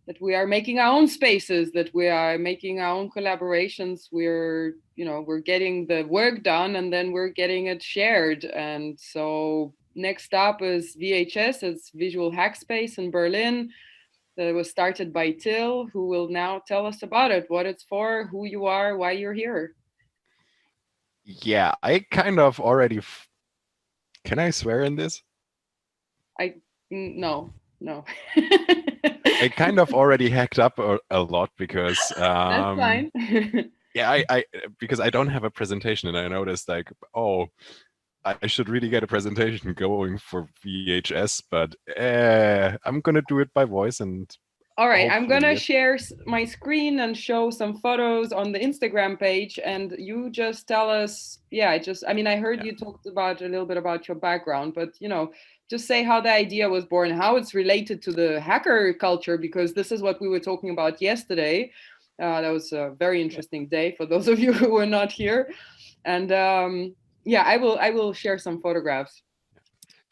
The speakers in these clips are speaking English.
that we are making our own spaces, that we are making our own collaborations. We're, you know, we're getting the work done and then we're getting it shared. And so next up is VHS, it's Visual Hackspace in Berlin. That was started by Till, who will now tell us about it, what it's for, who you are, why you're here. Yeah, I kind of already. Can I swear in this? No, no. I kind of already hacked up a lot because That's fine. yeah, I because I don't have a presentation and I noticed like, oh, I should really get a presentation going for VHS, but I'm gonna do it by voice and All right, I'm hopefully gonna it. share my screen and show some photos on the Instagram page, and you just tell us. Yeah, I mean, I heard Yeah. you talked about a little bit about your background, but you know, just say how the idea was born, how it's related to the hacker culture, because this is what we were talking about yesterday. That was a very Yeah. interesting day for those of you who were not here, and yeah, I will share some photographs.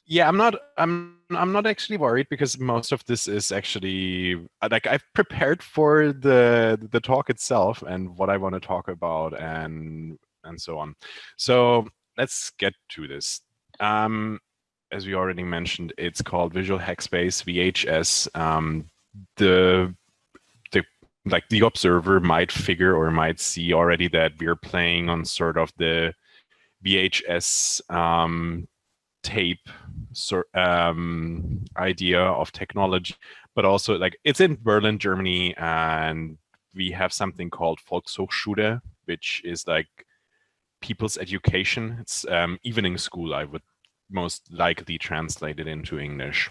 Yeah, I'm not actually worried because most of this is actually like I've prepared for the talk itself and what I want to talk about and so on. So let's get to this. As we already mentioned, it's called Visual Hackspace VHS. The the like the observer might figure or might see already that we're playing on sort of the VHS tape idea of technology, but also like it's in Berlin, Germany, and we have something called Volkshochschule, which is like people's education. It's evening school, I would most likely translate it into English.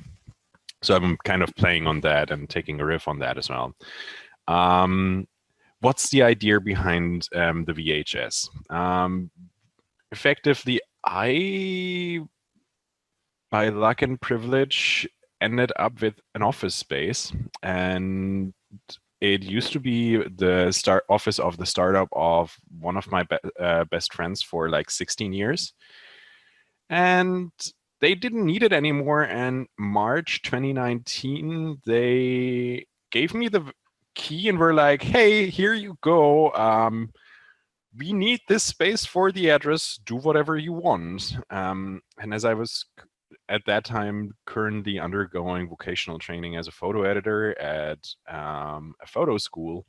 So I'm kind of playing on that and taking a riff on that as well. What's the idea behind the VHS? Effectively, I by luck and privilege, ended up with an office space, and it used to be the start office of the startup of one of my best friends for like 16 years, and they didn't need it anymore. And March 2019, they gave me the key and were like, "Hey, here you go. We need this space for the address. Do whatever you want." And as I was at that time currently undergoing vocational training as a photo editor at a photo school,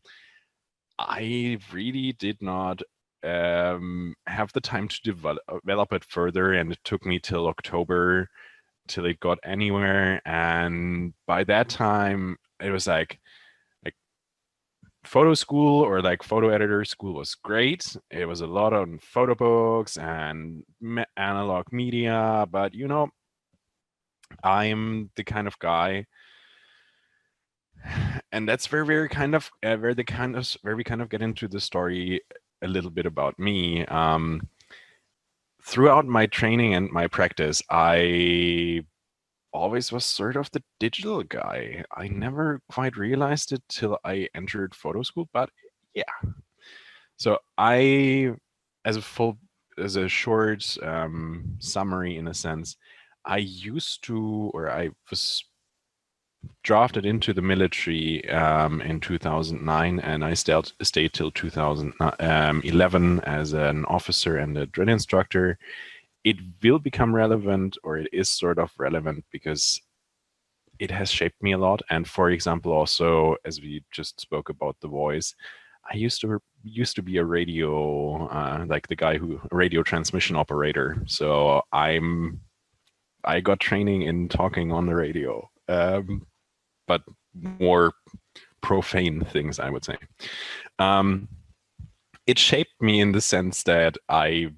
I really did not have the time to develop it further, and it took me till October till it got anywhere. And by that time, it was like photo school or like photo editor school was great. It was a lot on photo books and analog media, but you know, I'm the kind of guy, and that's where we kind of get into the story a little bit about me. Throughout my training and my practice, I always was sort of the digital guy. I never quite realized it till I entered photo school, but yeah. So as a full, as a short summary in a sense, I was drafted into the military in 2009, and I stayed till 2011 as an officer and a drill instructor. It will become relevant, or it is sort of relevant, because it has shaped me a lot. And for example, also, as we just spoke about the voice, I used to be a radio, like the guy who radio transmission operator. So I got training in talking on the radio, but more profane things, I would say. Um, it shaped me in the sense that I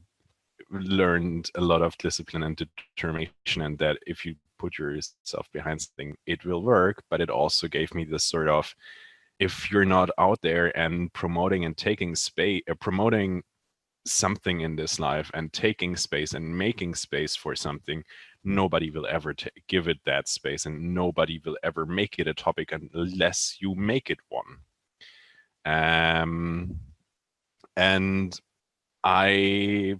learned a lot of discipline and determination, and that if you put yourself behind something, it will work. But it also gave me this sort of, if you're not out there and promoting and taking space, promoting something in this life and taking space and making space for something, nobody will ever give it that space, and nobody will ever make it a topic unless you make it one. And I,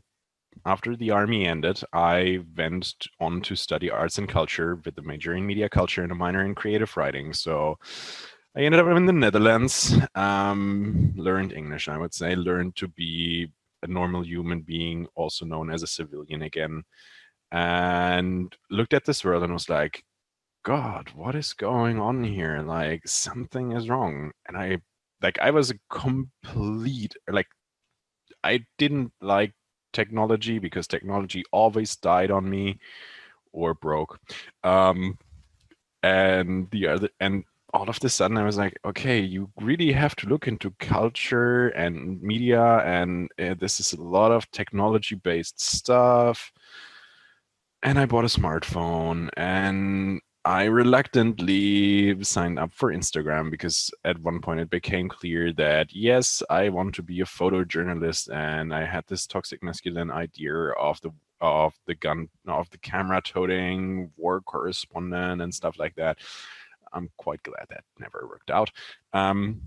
after the army ended, I went on to study arts and culture with a major in media culture and a minor in creative writing. So I ended up in the Netherlands, learned English, I would say, learned to be a normal human being, also known as a civilian again, and looked at this world and was like, God, what is going on here? Like, something is wrong. And I was a complete, like, I didn't like technology because technology always died on me or broke. Um, and all of the sudden I was like, okay, you really have to look into culture and media, and this is a lot of technology based stuff. And I bought a smartphone, and I reluctantly signed up for Instagram because at one point it became clear that yes, I want to be a photojournalist, and I had this toxic masculine idea of the camera toting war correspondent and stuff like that. I'm quite glad that never worked out. Um,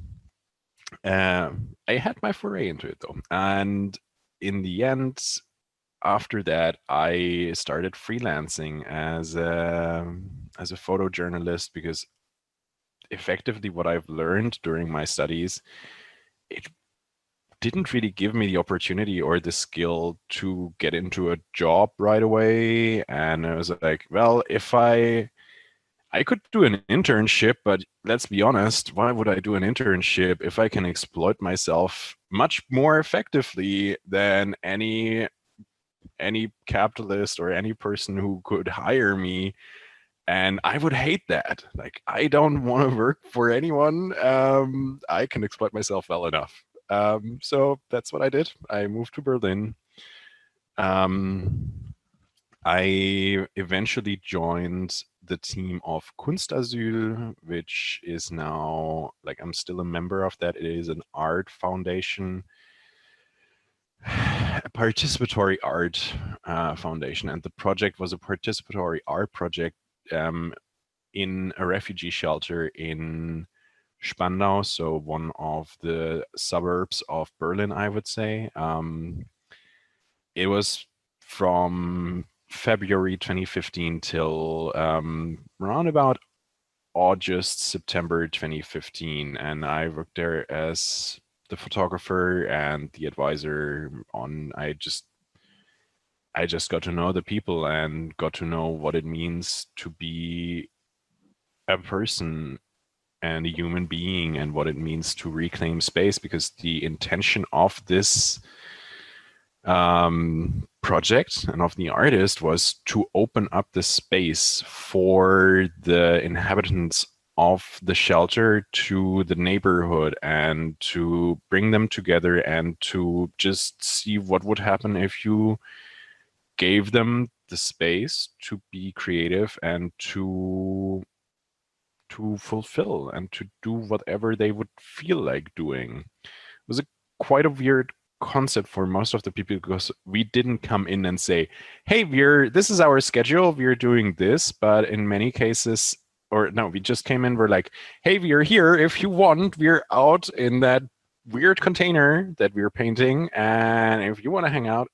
I had my foray into it though, and in the end, after that, I started freelancing as a photojournalist because effectively what I've learned during my studies, it didn't really give me the opportunity or the skill to get into a job right away. And I was like, well, if I could do an internship, but let's be honest, why would I do an internship if I can exploit myself much more effectively than any capitalist or any person who could hire me? And I would hate that. Like, I don't want to work for anyone. I can exploit myself well enough. So that's what I did. I moved to Berlin. Um, I eventually joined the team of Kunstasyl, which is now, like, I'm still a member of that. It is an art foundation, a participatory art foundation. And the project was a participatory art project in a refugee shelter in Spandau, so one of the suburbs of Berlin, I would say. It was from February 2015 till around about August, September 2015. And I worked there as the photographer and the advisor on, I just got to know the people and got to know what it means to be a person and a human being and what it means to reclaim space, because the intention of this project and of the artist was to open up the space for the inhabitants of the shelter to the neighborhood and to bring them together and to just see what would happen if you gave them the space to be creative and to fulfill and to do whatever they would feel like doing. It was quite a weird concept for most of the people because we didn't come in and say, hey, this is our schedule, we're doing this. But in many cases, or no, we just came in, we're like, hey, we're here, if you want, we're out in that weird container that we're painting, and if you want to hang out,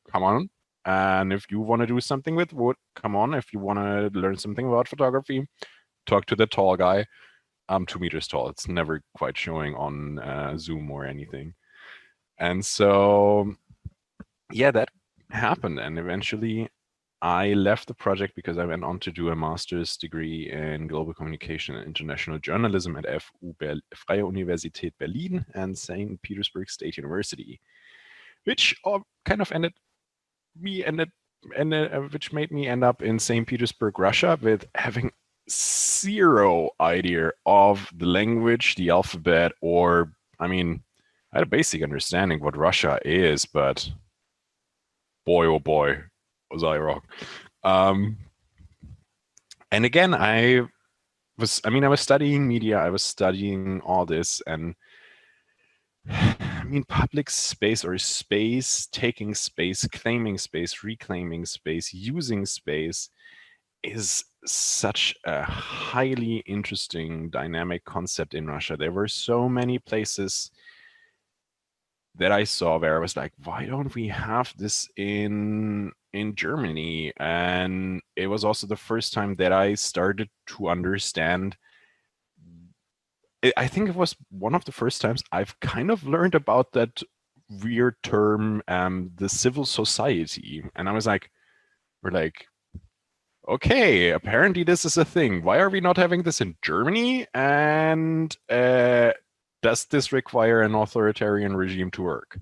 come on. And if you want to do something with wood, come on. If you want to learn something about photography, talk to the tall guy. I'm 2 meters tall. It's never quite showing on Zoom or anything. And so, yeah, that happened. And eventually I left the project because I went on to do a master's degree in global communication and international journalism at Freie Universität Berlin and St. Petersburg State University, which kind of which made me end up in St. Petersburg, Russia, with having zero idea of the language, the alphabet, or, I mean, I had a basic understanding what Russia is, but boy, oh boy, was I wrong. And again, I was studying media, I was studying all this, and I mean, public space or space, taking space, claiming space, reclaiming space, using space is such a highly interesting dynamic concept in Russia. There were so many places that I saw where I was like, why don't we have this in Germany? And it was also the first time that I started to understand I think it was one of the first times I've kind of learned about that weird term, the civil society. And I was like, we're like, okay, apparently this is a thing. Why are we not having this in Germany? And does this require an authoritarian regime to work?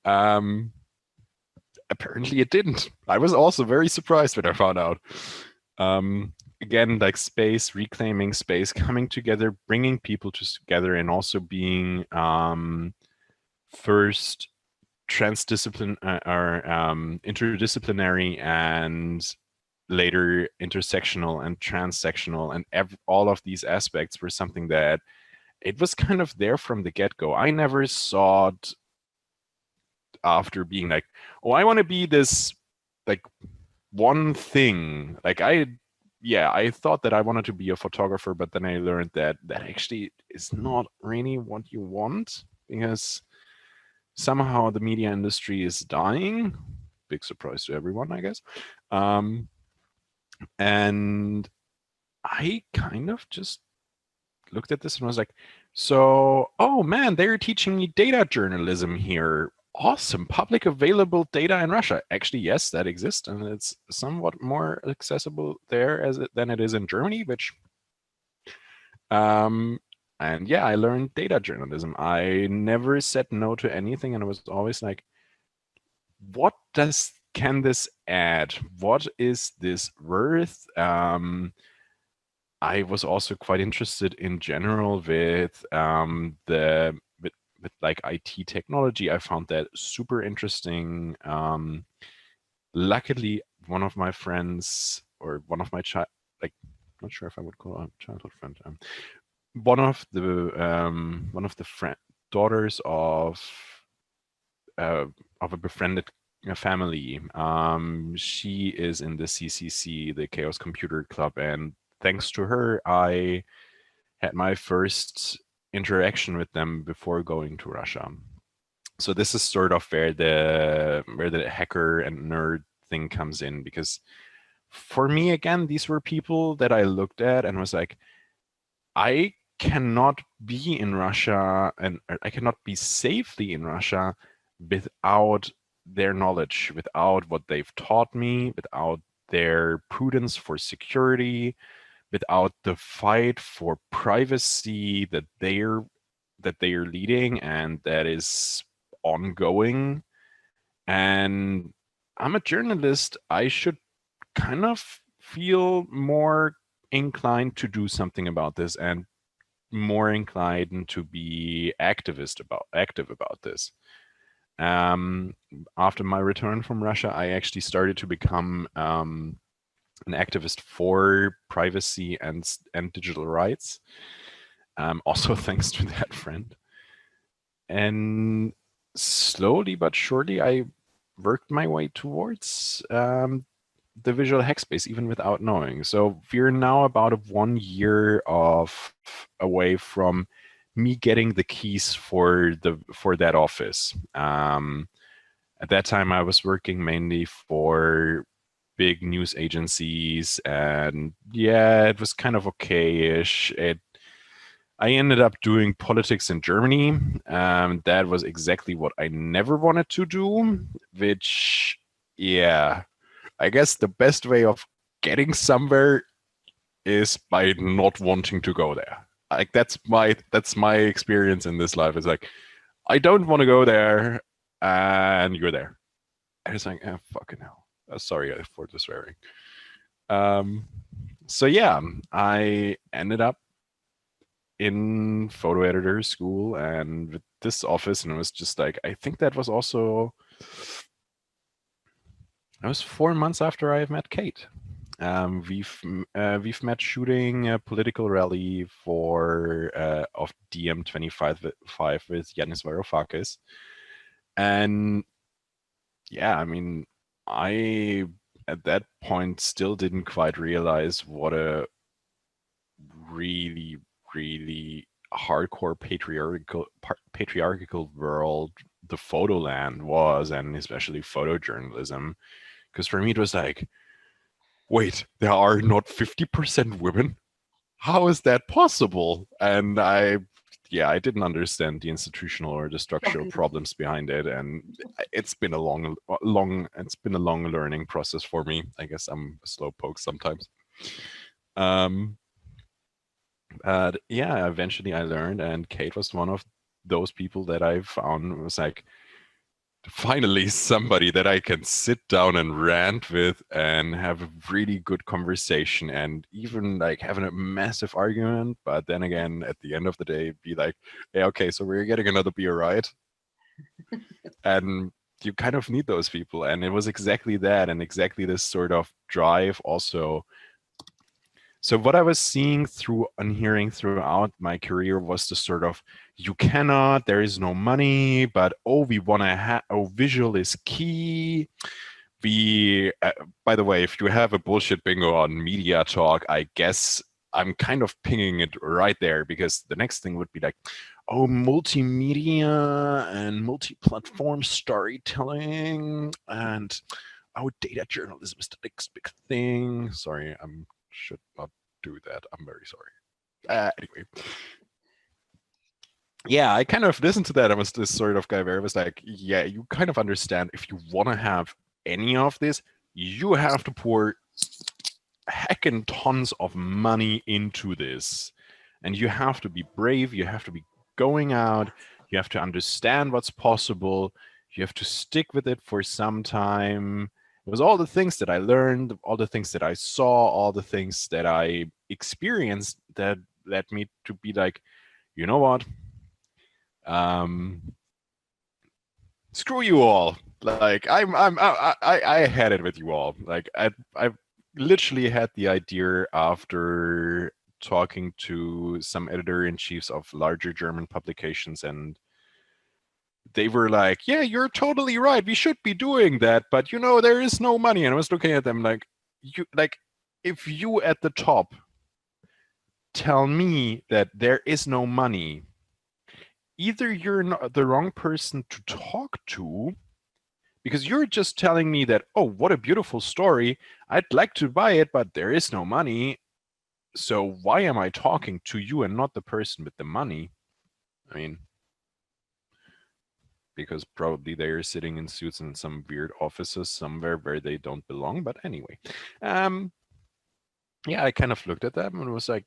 Apparently it didn't. I was also very surprised when I found out. Again, like space, reclaiming space, coming together, bringing people together, and also being first transdiscipline or interdisciplinary, and later intersectional and transsectional, and all of these aspects were something that it was kind of there from the get-go. I never saw it after being like, oh, I want to be this like one thing. Like I thought that I wanted to be a photographer, but then I learned that that actually is not really what you want, because somehow the media industry is dying. Big surprise to everyone, I guess. And I kind of just looked at this and was like, so, oh man, they're teaching me data journalism here. Awesome, public available data in Russia. Actually, yes, that exists, and it's somewhat more accessible there than it is in Germany, which, and yeah, I learned data journalism. I never said no to anything, and I was always like, what can this add? What is this worth? I was also quite interested in general with with like IT technology. I found that super interesting. Luckily, one of my friends, or one of my not sure if I would call a childhood friend, one of the daughters of a befriended family. She is in the CCC, the Chaos Computer Club, and thanks to her, I had my first interaction with them before going to Russia. So this is sort of where the hacker and nerd thing comes in, because for me, again, these were people that I looked at and was like, I cannot be in Russia, and I cannot be safely in Russia without their knowledge, without what they've taught me, without their prudence for security, without the fight for privacy that they're leading and that is ongoing. And I'm a journalist. I should kind of feel more inclined to do something about this, and more inclined to be active about this. After my return from Russia, I actually started to become an activist for privacy and digital rights. Also thanks to that friend. And slowly but surely, I worked my way towards the visual hack space, even without knowing. So we're now about 1 year away from me getting the keys for that office. At that time, I was working mainly for big news agencies, and yeah, it was kind of okay-ish. I ended up doing politics in Germany. That was exactly what I never wanted to do, which, yeah, I guess the best way of getting somewhere is by not wanting to go there. Like that's my experience in this life. Is like, I don't want to go there, and you're there. And it's like, oh, fucking hell. Sorry for the swearing. So yeah, I ended up in photo editor school and with this office, and it was just like, I think that was 4 months after I met Kate. We've met shooting a political rally of DM25 with Yanis Varoufakis, and yeah, I mean, I at that point still didn't quite realize what a really, really hardcore patriarchal world the photo land was, and especially photojournalism. Because for me, it was like, wait, there are not 50% women? how is that possible? And I didn't understand the institutional or the structural problems behind it, and it's been a long learning process for me. I guess I'm a slowpoke sometimes. But yeah, eventually I learned, and Kate was one of those people that I found was like, finally somebody that I can sit down and rant with and have a really good conversation, and even like having a massive argument, but then again at the end of the day be like, yeah, okay, so we're getting another beer, right? And you kind of need those people, and it was exactly that, and exactly this sort of drive also. So what I was seeing through and hearing throughout my career was the sort of, you cannot, there is no money, but we want to have, visual is key. By the way, if you have a bullshit bingo on media talk, I guess I'm kind of pinging it right there, because the next thing would be like, multimedia and multi-platform storytelling, and data journalism is the next big thing. Sorry, should not do that. I'm very sorry. Anyway. Yeah, I kind of listened to that. I was this sort of guy where it was like, yeah, you kind of understand, if you want to have any of this, you have to pour heckin' tons of money into this. And you have to be brave. You have to be going out. You have to understand what's possible. You have to stick with it for some time. It was all the things that I learned, all the things that I saw, all the things that I experienced that led me to be like, you know what? Screw you all. Like I had it with you all. Like I literally had the idea after talking to some editor-in-chiefs of larger German publications, and they were like, yeah, you're totally right, we should be doing that, but there is no money. And I was looking at them like, if you at the top tell me that there is no money, either you're not the wrong person to talk to, because you're just telling me that, oh, what a beautiful story, I'd like to buy it, but there is no money. So why am I talking to you and not the person with the money? I mean, because probably they are sitting in suits in some weird offices somewhere where they don't belong. But anyway, yeah, I kind of looked at them and was like,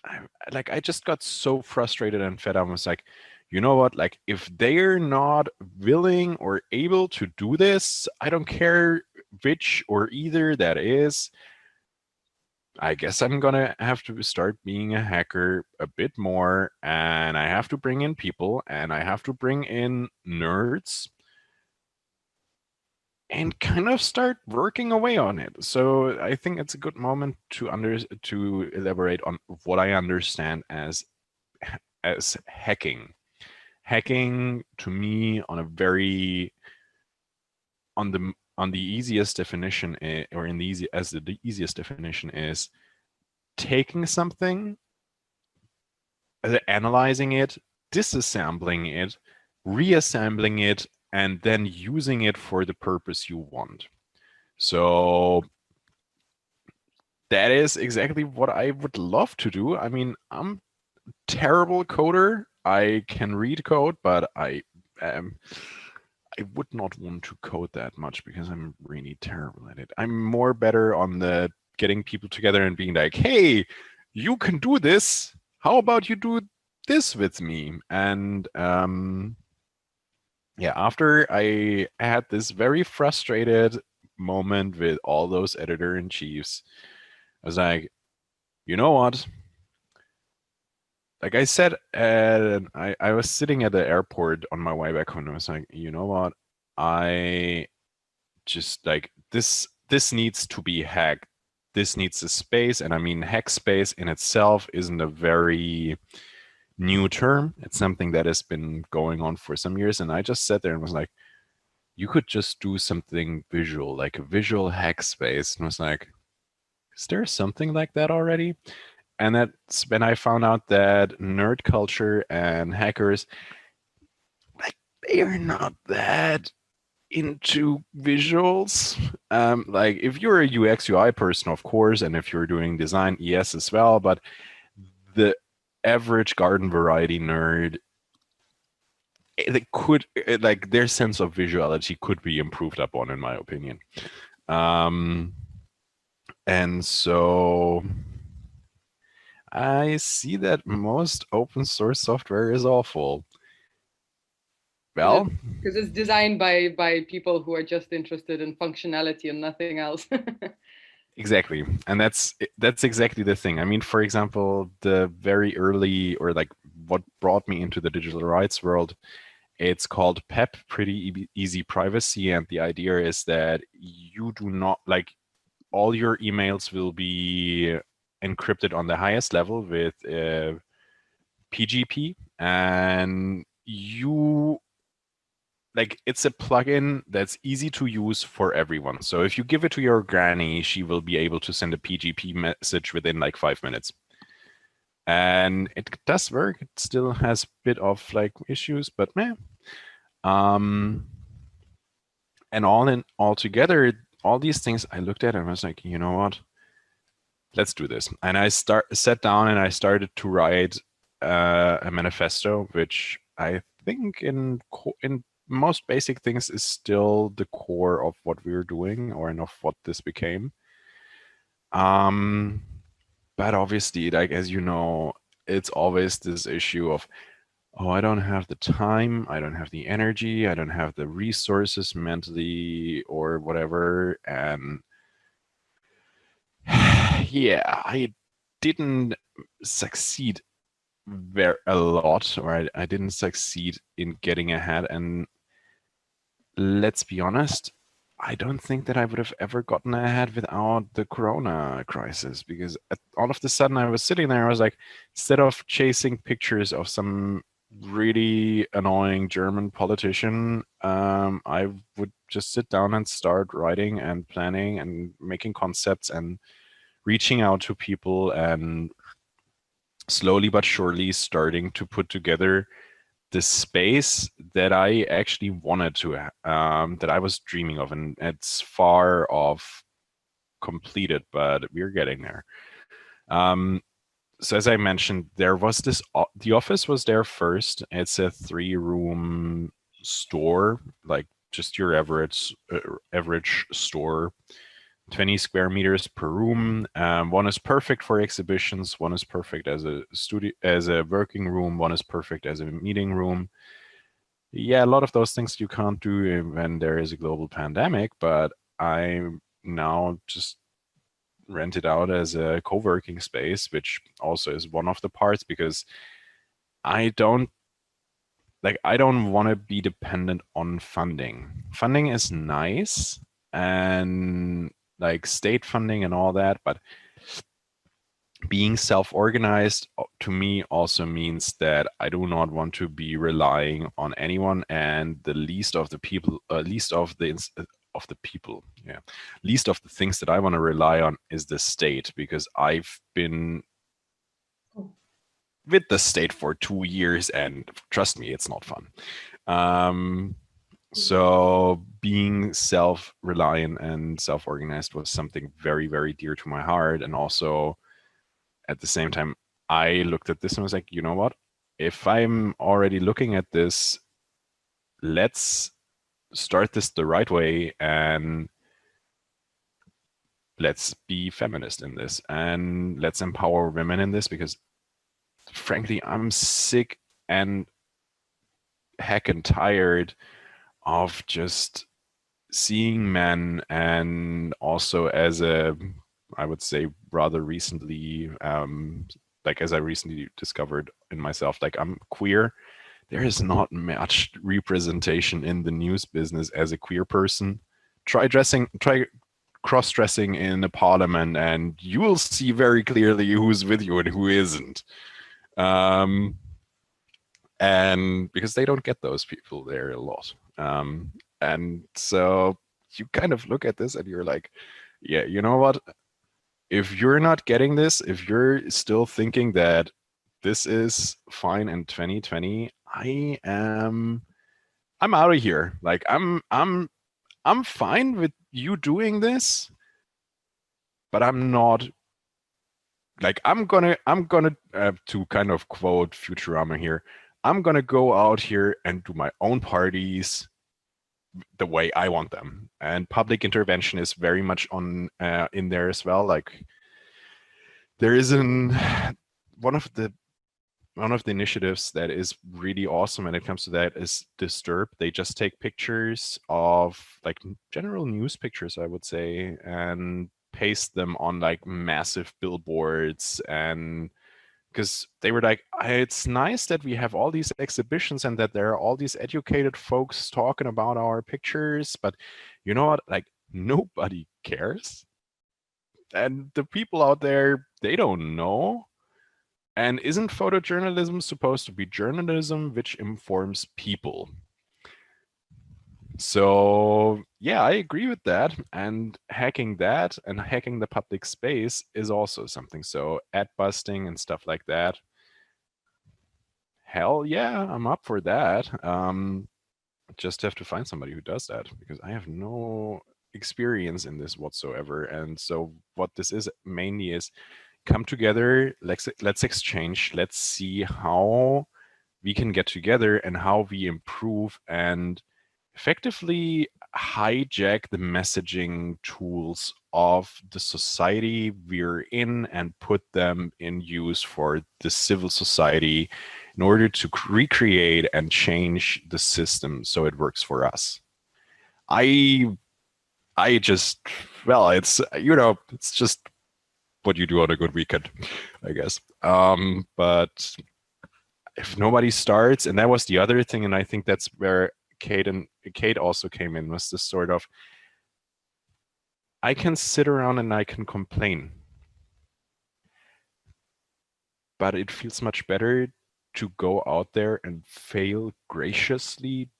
I just got so frustrated and fed up. I was like, you know what? Like, if they're not willing or able to do this, I don't care which or either that is. I guess I'm gonna have to start being a hacker a bit more, and I have to bring in people, and I have to bring in nerds, and kind of start working away on it. So I think it's a good moment to elaborate on what I understand as hacking. Hacking to me, on the easiest definition, or the easiest definition, is taking something, analyzing it, disassembling it, reassembling it, and then using it for the purpose you want. So that is exactly what I would love to do. I mean, I'm a terrible coder. I can read code, but I would not want to code that much because I'm really terrible at it. I'm more better on the getting people together and being like, hey, you can do this. How about you do this with me? And yeah, after I had this very frustrated moment with all those editor-in-chiefs, I was like, you know what? Like I said, I was sitting at the airport on my way back home, and I was like, you know what? I just like this needs to be hacked. This needs a space. And I mean, hack space in itself isn't a very new term. It's something that has been going on for some years. And I just sat there and was like, you could just do something visual, like a visual hack space. And I was like, is there something like that already? And that's when I found out that nerd culture and hackers, like, they are not that into visuals. Like, if you're a UX UI person, of course, and if you're doing design, yes, as well. But the average garden variety nerd, their sense of visuality could be improved upon, in my opinion. And so I see that most open source software is awful. Well, because it's designed by people who are just interested in functionality and nothing else. exactly. And that's exactly the thing. I mean, for example, the very early, or like what brought me into the digital rights world, it's called PEP, Pretty Easy Privacy. And the idea is that you do not, like, all your emails will be encrypted on the highest level with PGP, and you, like, it's a plugin that's easy to use for everyone. So if you give it to your granny, she will be able to send a PGP message within like 5 minutes. And it does work. It still has a bit of like issues, but man. And all together, all these things I looked at and I was like, you know what? Let's do this. And I sat down and I started to write a manifesto, which I think in most basic things is still the core of what we're doing, or of what this became. But obviously, like, as you know, it's always this issue of, oh, I don't have the time, I don't have the energy, I don't have the resources mentally or whatever. And yeah, I didn't succeed a lot, or I didn't succeed in getting ahead. And let's be honest, I don't think that I would have ever gotten ahead without the Corona crisis, because all of a sudden I was sitting there, I was like, instead of chasing pictures of some really annoying German politician, I would just sit down and start writing and planning and making concepts and reaching out to people, and slowly but surely starting to put together the space that I actually wanted to, that I was dreaming of. And it's far off completed, but we're getting there. So as I mentioned, there was this, the office was there first. It's a 3-room store, like just your average store, 20 square meters per room. One is perfect for exhibitions. One is perfect as a studio, as a working room. One is perfect as a meeting room. Yeah, a lot of those things you can't do when there is a global pandemic, but I now just rent it out as a co-working space, which also is one of the parts, because I don't want to be dependent on funding. Funding is nice, and like state funding and all that, but being self-organized to me also means that I do not want to be relying on anyone, and the least of the things that I want to rely on is the state, because I've been with the state for 2 years, and trust me, it's not fun. So being self-reliant and self-organized was something very, very dear to my heart. And also at the same time, I looked at this and was like, you know what? If I'm already looking at this, let's start this the right way, and let's be feminist in this, and let's empower women in this, because frankly, I'm sick and heckin' tired of just seeing men, and also as I would say rather recently, like as I recently discovered in myself, like I'm queer. There is not much representation in the news business as a queer person. Try cross-dressing in a parliament and you will see very clearly who's with you and who isn't. And because they don't get those people there a lot. And so you kind of look at this and you're like, yeah, you know what? If you're not getting this, if you're still thinking that this is fine in 2020, I'm out of here. Like I'm fine with you doing this, but I'm not like I'm gonna to kind of quote Futurama here, I'm gonna go out here and do my own parties the way I want them. And public intervention is very much on in there as well. Like there is one of the initiatives that is really awesome when it comes to that is Disturb. They just take pictures of like general news pictures, I would say, and paste them on like massive billboards. And because they were like, it's nice that we have all these exhibitions and that there are all these educated folks talking about our pictures, but you know what, like nobody cares, and the people out there, they don't know. And isn't photojournalism supposed to be journalism which informs people? So yeah, I agree with that. And hacking that and hacking the public space is also something. So ad busting and stuff like that. Hell yeah, I'm up for that. Just have to find somebody who does that because I have no experience in this whatsoever. And so what this is mainly is come together, let's exchange, let's see how we can get together and how we improve and effectively hijack the messaging tools of the society we're in and put them in use for the civil society in order to recreate and change the system so it works for us. I just, well, it's, it's just what you do on a good weekend, I guess. But if nobody starts, and that was the other thing, and I think that's where Kate also came in, was this sort of, I can sit around and I can complain, but it feels much better to go out there and fail graciously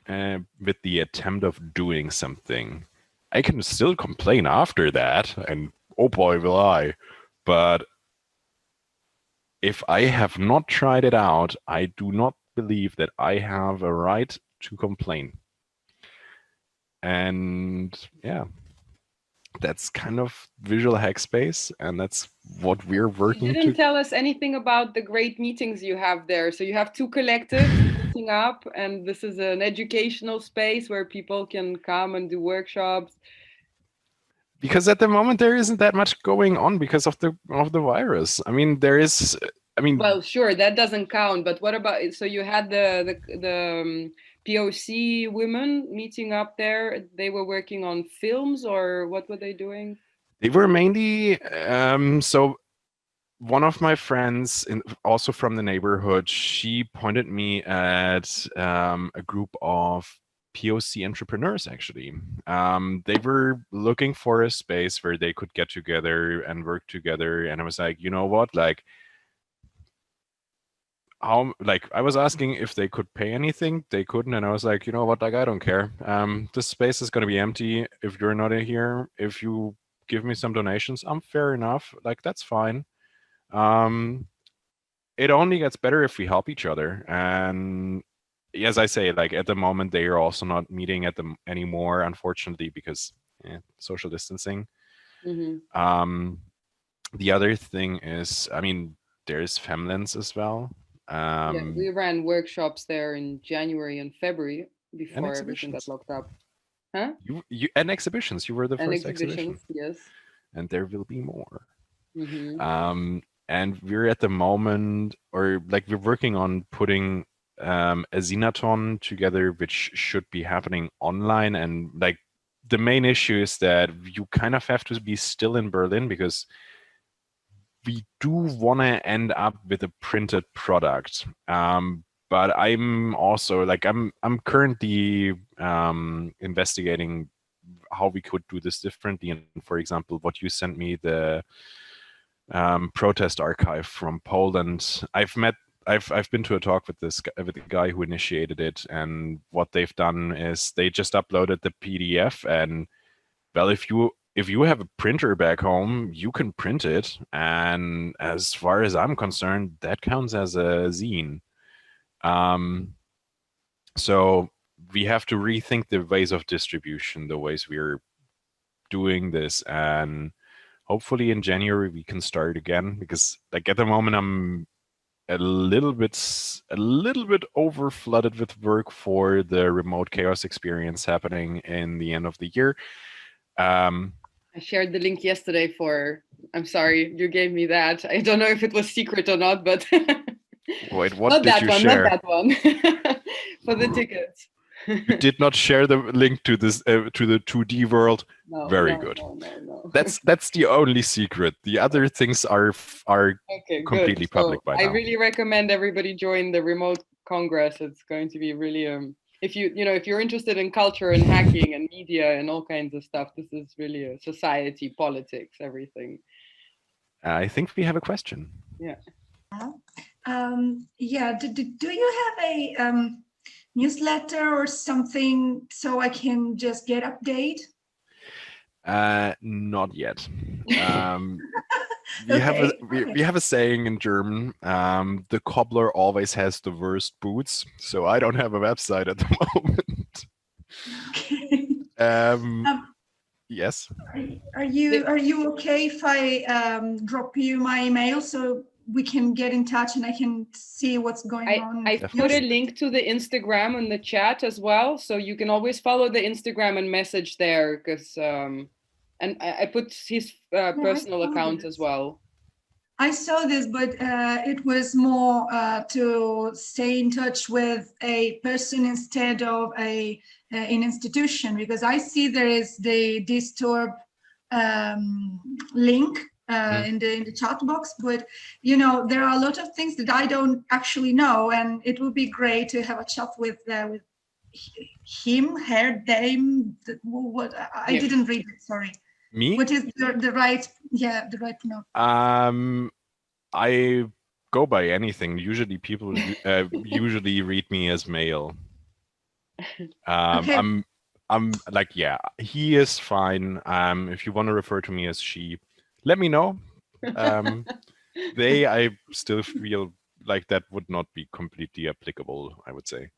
with the attempt of doing something. I can still complain after that, and oh boy, will I. But if I have not tried it out, I do not believe that I have a right to complain. And yeah, that's kind of visual hackspace, and that's what we're working You didn't tell us anything about the great meetings you have there. So you have two collectives meeting up, and this is an educational space where people can come and do workshops. Because at the moment there isn't that much going on because of the virus. I mean, there is. I mean, well, sure, that doesn't count. But what about? So you had the POC women meeting up there. They were working on films, or what were they doing? They were mainly so. One of my friends, also from the neighborhood, she pointed me at a group of POC entrepreneurs, actually. They were looking for a space where they could get together and work together. And I was like, you know what? Like, I was asking if they could pay anything. They couldn't. And I was like, you know what? Like, I don't care. This space is going to be empty if you're not in here. If you give me some donations, I'm fair enough. Like, that's fine. It only gets better if we help each other. And as I say, like at the moment, they are also not meeting at them anymore, unfortunately, because social distancing. Mm-hmm. The other thing is, I mean, there's femLENS as well. Yeah, we ran workshops there in January and February before everything got locked up. Huh? And exhibitions. You were the first exhibition. Yes. And there will be more. Mm-hmm. And we're at the moment, or like we're working on putting a Zinathon together, which should be happening online. And like the main issue is that you kind of have to be still in Berlin because we do want to end up with a printed product. But I'm also like I'm currently investigating how we could do this differently. And for example, what you sent me, the protest archive from Poland. I've been to a talk with with the guy who initiated it, and what they've done is they just uploaded the PDF. And well, if you have a printer back home, you can print it, and as far as I'm concerned, that counts as a zine. So we have to rethink the ways of distribution, the ways we're doing this, and hopefully in January we can start again, because like at the moment I'm a little bit over flooded with work for the remote chaos experience happening in the end of the year. I shared the link yesterday for, I'm sorry, you gave me that. I don't know if it was secret or not, but wait, what not did that you one, share? not that one. For the tickets. You did not share the link to this to the 2D world. No, Very no, good. No. That's the only secret. The other things are Okay, completely good. public So by I now. really recommend everybody join the remote congress. It's going to be really if you're interested in culture and hacking and media and all kinds of stuff, this is really a society, politics, everything. I think we have a question. Yeah. Yeah. Do you have a newsletter or something so I can just get update? Not yet. We have a saying in German. The cobbler always has the worst boots. So I don't have a website at the moment. Okay. Yes. Are you okay if I drop you my email so we can get in touch and I can see what's going on? I put a link to the Instagram in the chat as well, so you can always follow the Instagram and message there, because and I put his personal account as well. I saw this, but it was more to stay in touch with a person instead of an institution, because I see there is the Disturb link in the chat box, but there are a lot of things that I don't actually know, and it would be great to have a chat with him, her, them. What I didn't read it. Sorry. Me? What is the right? Yeah, the right pronoun. I go by anything. Usually people usually read me as male. Okay. I'm like, yeah, he is fine. If you want to refer to me as she, let me know. I still feel like that would not be completely applicable, I would say.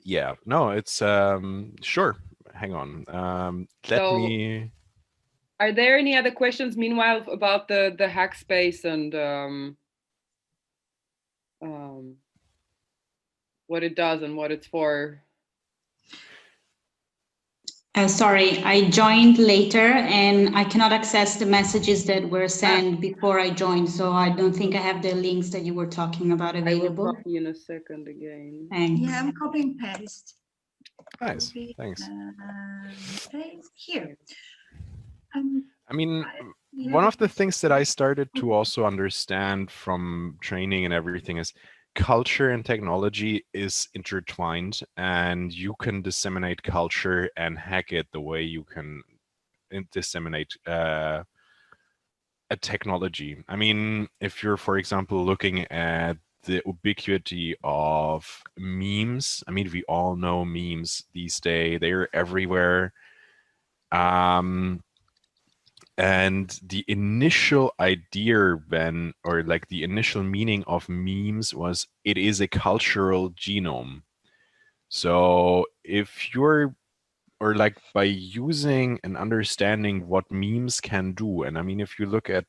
Yeah, no, it's sure. Hang on. Let me. Are there any other questions meanwhile about the hack space and what it does and what it's for? Sorry, I joined later and I cannot access the messages that were sent before I joined, so I don't think I have the links that you were talking about available. I will copy in a second again. Thanks. Yeah, I'm copy and paste. Nice, Copy, thanks. Paste here. I mean, one of the things that I started to also understand from training and everything is culture and technology is intertwined, and you can disseminate culture and hack it the way you can disseminate a technology. I mean, if you're, for example, looking at the ubiquity of memes, I mean, we all know memes these days, they're everywhere. And the initial idea then, or like the initial meaning of memes was it is a cultural genome. So if you're, or like by using and understanding what memes can do, and I mean, if you look at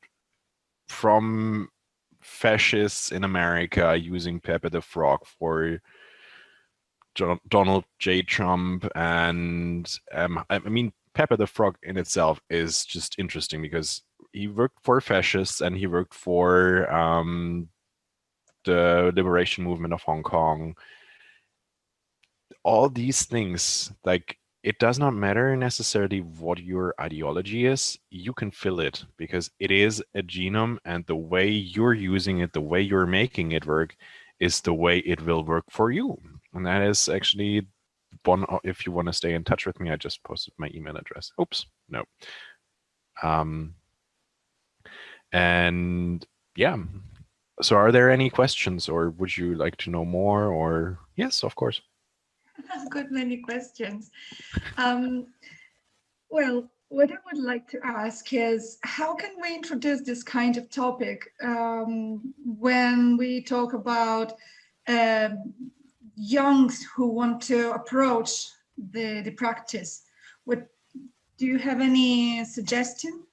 from fascists in America using Pepe the Frog for Donald J. Trump, and I mean, Pepe the Frog in itself is just interesting because he worked for fascists and he worked for the liberation movement of Hong Kong. All these things, like, it does not matter necessarily what your ideology is. You can fill it because it is a genome, and the way you're using it, the way you're making it work, is the way it will work for you. And that is actually one. If you want to stay in touch with me, I just posted my email address. Oops, no. And yeah. So are there any questions, or would you like to know more? Or yes, of course. I've got many questions. Well, what I would like to ask is, how can we introduce this kind of topic when we talk about youngs who want to approach the practice? What Do you have any suggestion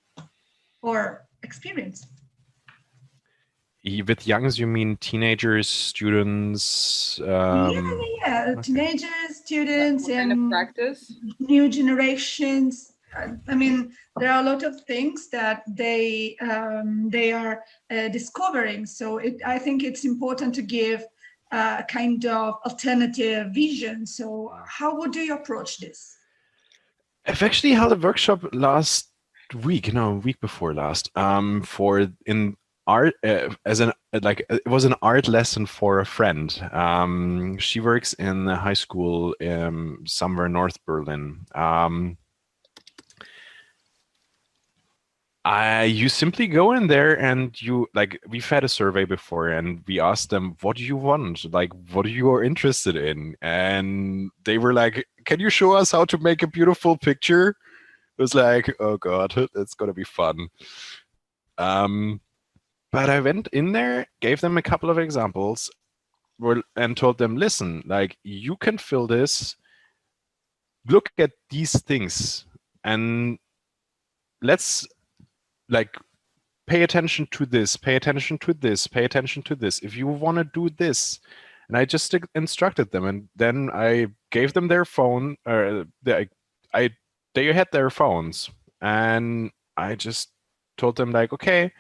or experience? With youngs, you mean teenagers, students? Yeah. Okay. Teenagers, students, What kind of and practice? new generations. I mean, there are a lot of things that they are discovering. So I think it's important to give a kind of alternative vision. So how would you approach this? I've actually held a workshop last week, no, a week before last, for in art as an it was an art lesson for a friend. She works in a high school somewhere North Berlin. You simply go in there and we've had a survey before and we asked them, what do you want? Like, what are you interested in? And they were like, can you show us how to make a beautiful picture? It was like, oh God, it's gonna be fun. But I went in there, gave them a couple of examples and told them, listen, like you can fill this, look at these things and let's pay attention to this, pay attention to this, pay attention to this. If you want to do this, and I just instructed them, and then I gave them their phone, or they had their phones, and I just told them like, okay,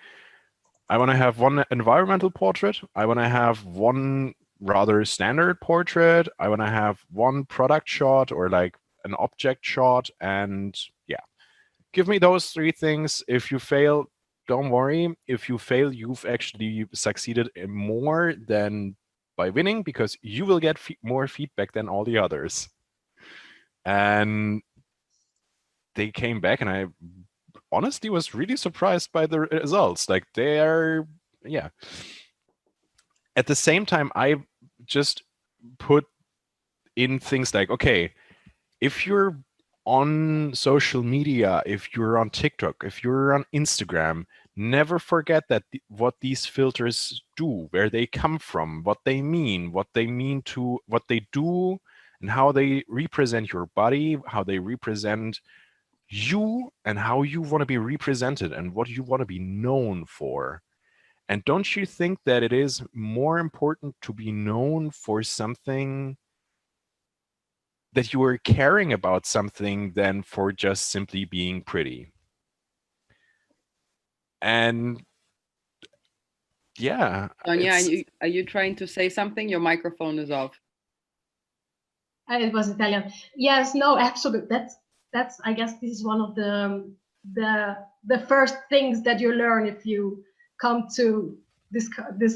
I want to have one environmental portrait, I want to have one rather standard portrait, I want to have one product shot or like an object shot, and yeah. Give me those three things. If you fail, don't worry. If you fail, you've actually succeeded more than by winning because you will get more feedback than all the others. And they came back and I honestly was really surprised by the results. Like yeah. At the same time, I just put in things like, okay, if you're on social media, if you're on TikTok, if you're on Instagram, never forget that what these filters do, where they come from, what they mean to what they do, and how they represent your body, how they represent you, and how you want to be represented, and what you want to be known for. And don't you think that it is more important to be known for something, that you are caring about something, than for just simply being pretty? And yeah. Sonia, are you trying to say something? Your microphone is off. It was Italian. Yes, no, absolutely. That's I guess this is one of the first things that you learn if you come to this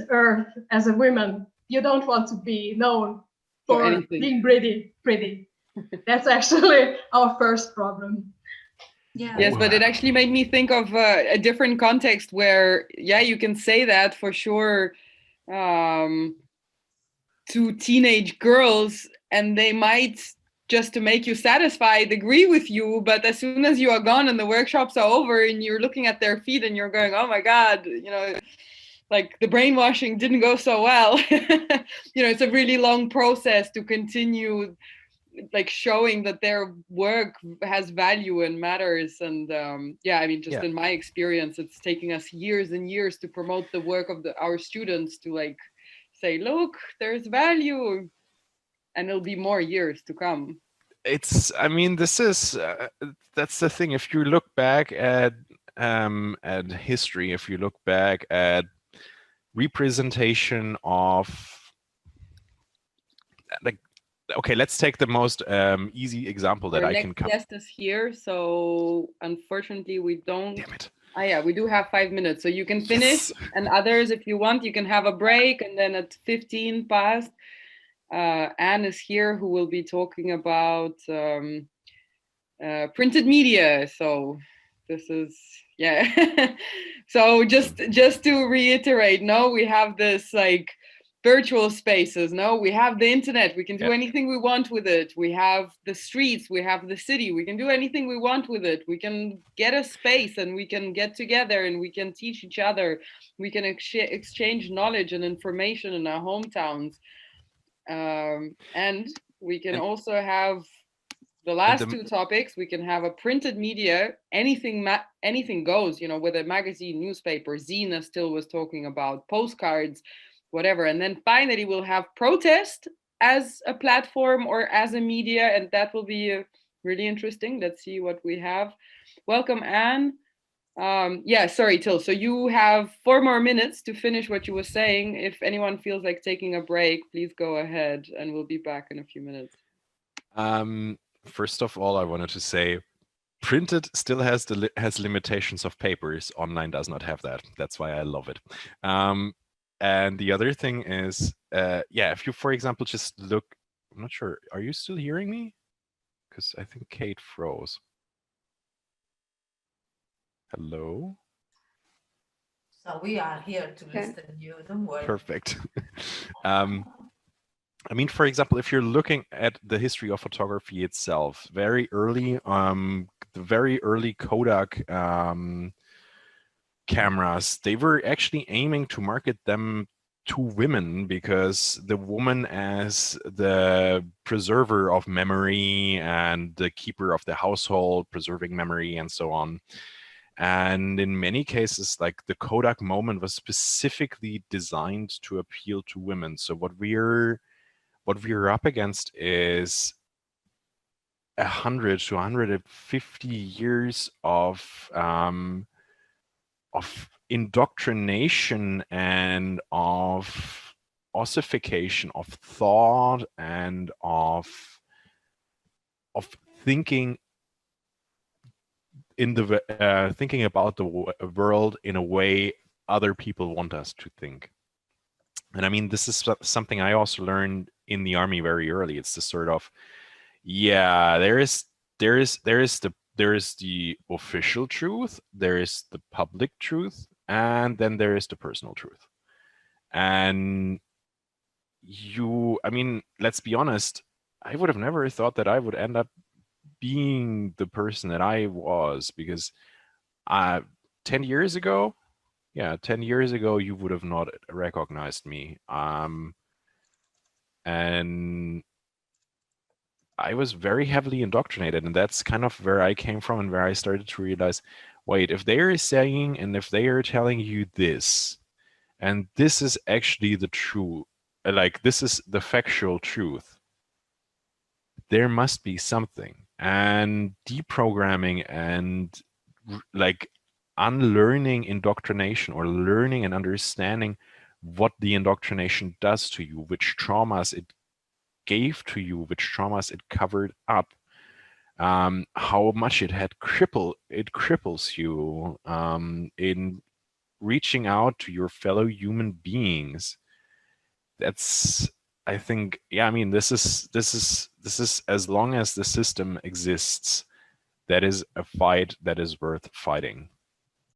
earth as a woman. You don't want to be known for being pretty. That's actually our first problem. Yeah. Yes, but it actually made me think of a different context where, yeah, you can say that for sure to teenage girls, and they might, just to make you satisfied, agree with you. But as soon as you are gone and the workshops are over and you're looking at their feet and you're going, oh my God, like the brainwashing didn't go so well. It's a really long process to continue like showing that their work has value and matters. And in my experience, it's taking us years and years to promote the work of our students, to like say, look, there's value, and it'll be more years to come. This is that's the thing. If you look back at history, if you look back at representation of, like, okay, let's take the most easy example that I can come. Our next guest is here, so unfortunately we don't. Damn it. We do have 5 minutes, so you can finish. Yes. And others, if you want, you can have a break, and then at 15 past, Anne is here, who will be talking about printed media. So this is, yeah. So just to reiterate, no, we have this like virtual spaces. No, we have the internet. We can do anything we want with it. We have the streets. We have the city. We can do anything we want with it. We can get a space and we can get together and we can teach each other. We can exchange knowledge and information in our hometowns. And we can also have the last two topics, we can have a printed media, anything goes, you know, with a magazine, newspaper, zine, as Till was talking about, postcards, whatever. And then finally we'll have protest as a platform or as a media, and that will be really interesting. Let's see what we have. Welcome, Anne. Yeah, sorry, Till. So you have 4 more minutes to finish what you were saying. If anyone feels like taking a break, please go ahead, and we'll be back in a few minutes. First of all, I wanted to say, printed still has limitations of papers. Online does not have that. That's why I love it. And the other thing is, yeah, if you, for example, just look, I'm not sure, are you still hearing me? Because I think Kate froze. Hello? So we are here to listen to you, don't worry. Perfect. I mean, for example, if you're looking at the history of photography itself, very early, the very early Kodak cameras, they were actually aiming to market them to women, because the woman as the preserver of memory and the keeper of the household, preserving memory and so on. And in many cases, like the Kodak moment was specifically designed to appeal to women. So what we're up against is 100 to 150 years of indoctrination and of ossification of thought and of thinking in the thinking about the world in a way other people want us to think. And I mean, this is something I also learned in the army very early. It's the sort of, yeah, there is the official truth, there is the public truth, and then there is the personal truth. And I mean, let's be honest, I would have never thought that I would end up being the person that I was, because 10 years ago, yeah, 10 years ago, you would have not recognized me. And I was very heavily indoctrinated, and that's kind of where I came from and where I started to realize, wait, if they are saying and if they are telling you this, and this is actually the truth, like this is the factual truth, there must be something. And deprogramming and like unlearning indoctrination, or learning and understanding what the indoctrination does to you, which traumas it gave to you, which traumas it covered up, how much it cripples you in reaching out to your fellow human beings. That's, I think, yeah, I mean, this is as long as the system exists, that is a fight that is worth fighting.